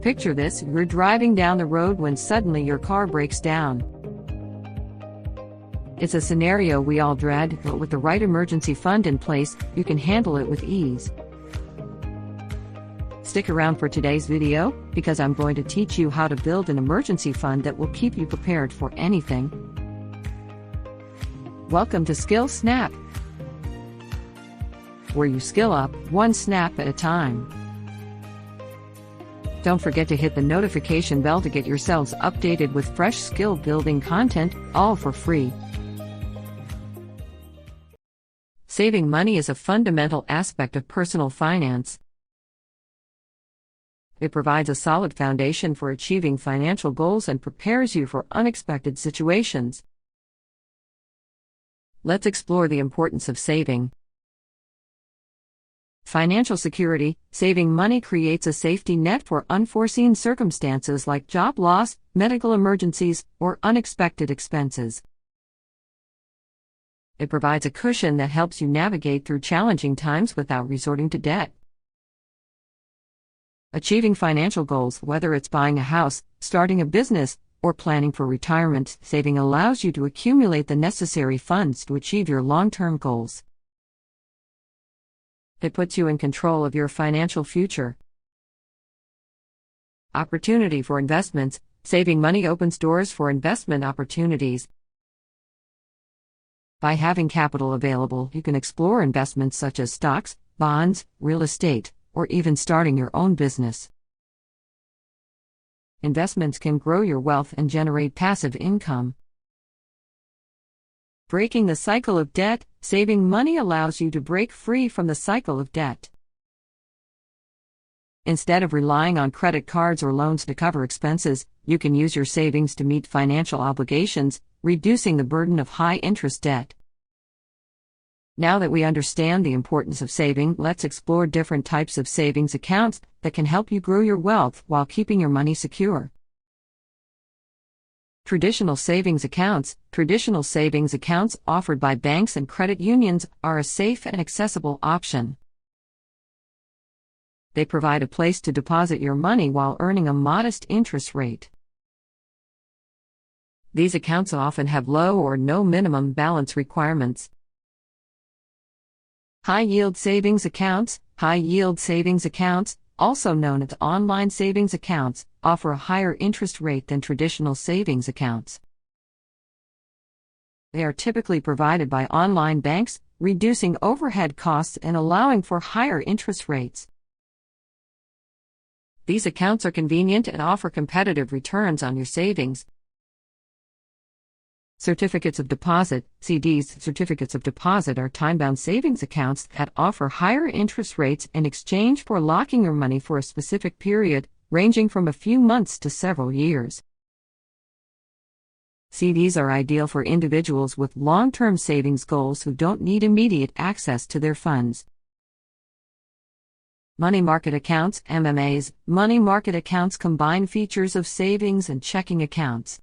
Picture this: you're driving down the road when suddenly your car breaks down. It's a scenario we all dread, but with the right emergency fund in place, you can handle it with ease. Stick around for today's video, because I'm going to teach you how to build an emergency fund that will keep you prepared for anything. Welcome to Skill Snap, where you skill up one snap at a time. Don't forget to hit the notification bell to get yourselves updated with fresh skill-building content, all for free. Saving money is a fundamental aspect of personal finance. It provides a solid foundation for achieving financial goals and prepares you for unexpected situations. Let's explore the importance of saving. Financial security. Saving money creates a safety net for unforeseen circumstances like job loss, medical emergencies, or unexpected expenses. It provides a cushion that helps you navigate through challenging times without resorting to debt. Achieving financial goals, whether it's buying a house, starting a business, or planning for retirement, saving allows you to accumulate the necessary funds to achieve your long-term goals. It puts you in control of your financial future. Opportunity for investments. Saving money opens doors for investment opportunities. By having capital available, you can explore investments such as stocks, bonds, real estate, or even starting your own business. Investments can grow your wealth and generate passive income. Breaking the cycle of debt. Saving money allows you to break free from the cycle of debt. Instead of relying on credit cards or loans to cover expenses, you can use your savings to meet financial obligations, reducing the burden of high-interest debt. Now that we understand the importance of saving, let's explore different types of savings accounts that can help you grow your wealth while keeping your money secure. Traditional savings accounts. Traditional savings accounts offered by banks and credit unions are a safe and accessible option. They provide a place to deposit your money while earning a modest interest rate. These accounts often have low or no minimum balance requirements. High-yield savings accounts. High-yield savings accounts, also known as online savings accounts, offer a higher interest rate than traditional savings accounts. They are typically provided by online banks, reducing overhead costs and allowing for higher interest rates. These accounts are convenient and offer competitive returns on your savings. Certificates of deposit, CDs. Certificates of deposit are time-bound savings accounts that offer higher interest rates in exchange for locking your money for a specific period, ranging from a few months to several years. CDs are ideal for individuals with long-term savings goals who don't need immediate access to their funds. Money market accounts, MMAs. Money market accounts combine features of savings and checking accounts.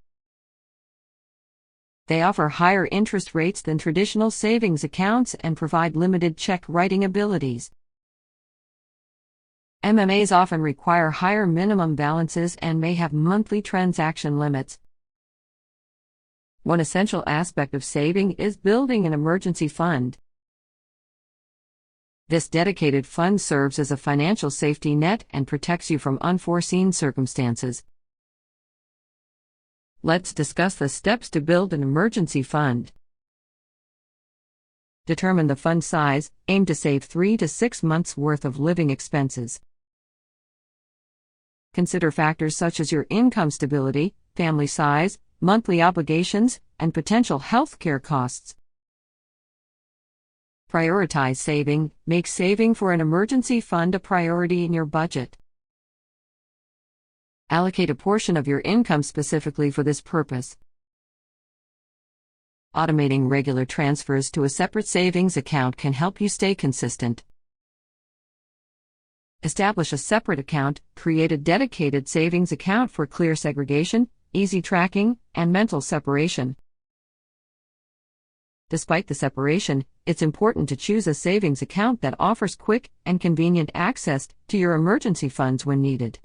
They offer higher interest rates than traditional savings accounts and provide limited check writing abilities. MMAs often require higher minimum balances and may have monthly transaction limits. One essential aspect of saving is building an emergency fund. This dedicated fund serves as a financial safety net and protects you from unforeseen circumstances. Let's discuss the steps to build an emergency fund. Determine the fund size. Aim to save 3 to 6 months' worth of living expenses. Consider factors such as your income stability, family size, monthly obligations, and potential healthcare costs. Prioritize saving. Make saving for an emergency fund a priority in your budget. Allocate a portion of your income specifically for this purpose. Automating regular transfers to a separate savings account can help you stay consistent. Establish a separate account. Create a dedicated savings account for clear segregation, easy tracking, and mental separation. Despite the separation, it's important to choose a savings account that offers quick and convenient access to your emergency funds when needed.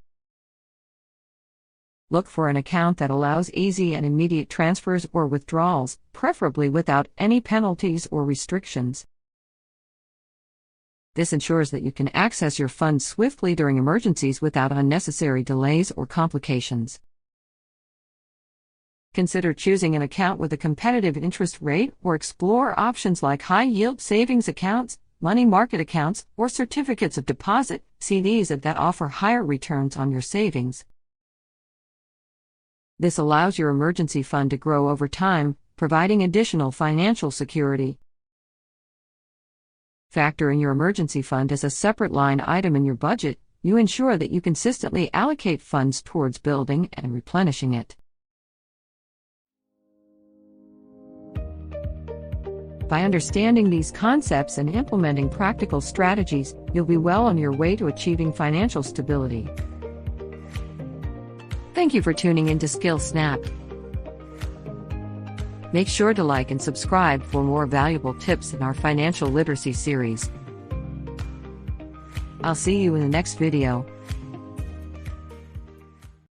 Look for an account that allows easy and immediate transfers or withdrawals, preferably without any penalties or restrictions. This ensures that you can access your funds swiftly during emergencies without unnecessary delays or complications. Consider choosing an account with a competitive interest rate or explore options like high-yield savings accounts, money market accounts, or certificates of deposit, CDs that offer higher returns on your savings. This allows your emergency fund to grow over time, providing additional financial security. Factoring your emergency fund as a separate line item in your budget, you ensure that you consistently allocate funds towards building and replenishing it. By understanding these concepts and implementing practical strategies, you'll be well on your way to achieving financial stability. Thank you for tuning in to SkillSnap. Make sure to like and subscribe for more valuable tips in our financial literacy series. I'll see you in the next video.